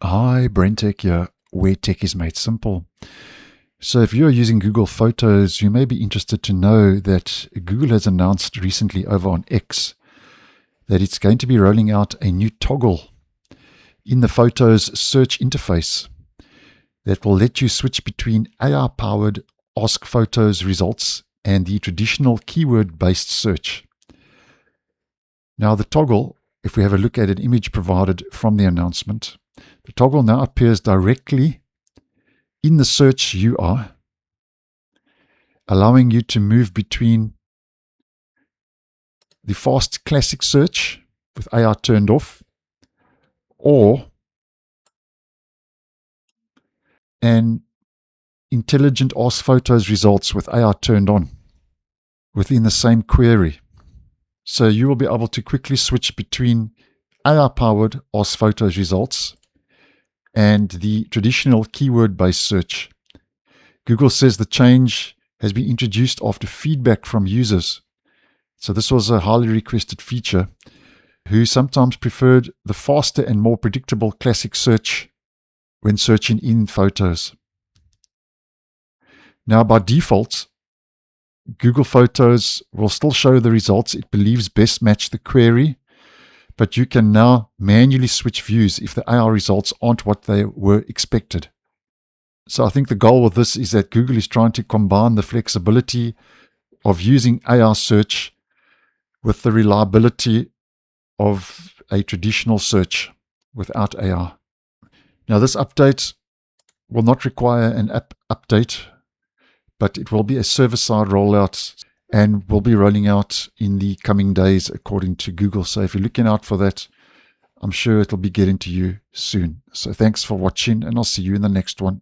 Hi, BrenTech here, where tech is made simple. So if you're using Google Photos, you may be interested to know that Google has announced recently over on X that it's going to be rolling out a new toggle in the Photos search interface that will let you switch between AI-powered Ask Photos results and the traditional keyword-based search. Now the toggle, if we have a look at an image provided from the announcement, the toggle now appears directly in the search UI, allowing you to move between the fast classic search with AI turned off or an intelligent Ask Photos results with AI turned on within the same query. So you will be able to quickly switch between AI-powered Ask Photos results and the traditional keyword-based search. Google says the change has been introduced after feedback from users. So this was a highly requested feature who sometimes preferred the faster and more predictable classic search when searching in photos. Now by default, Google Photos will still show the results it believes best match the query, but you can now manually switch views if the AI results aren't what they were expected. So I think the goal with this is that Google is trying to combine the flexibility of using AI search with the reliability of a traditional search without AI. Now this update will not require an app update, but it will be a server-side rollout and will be rolling out in the coming days according to Google. So if you're looking out for that, I'm sure it'll be getting to you soon. So thanks for watching, and I'll see you in the next one.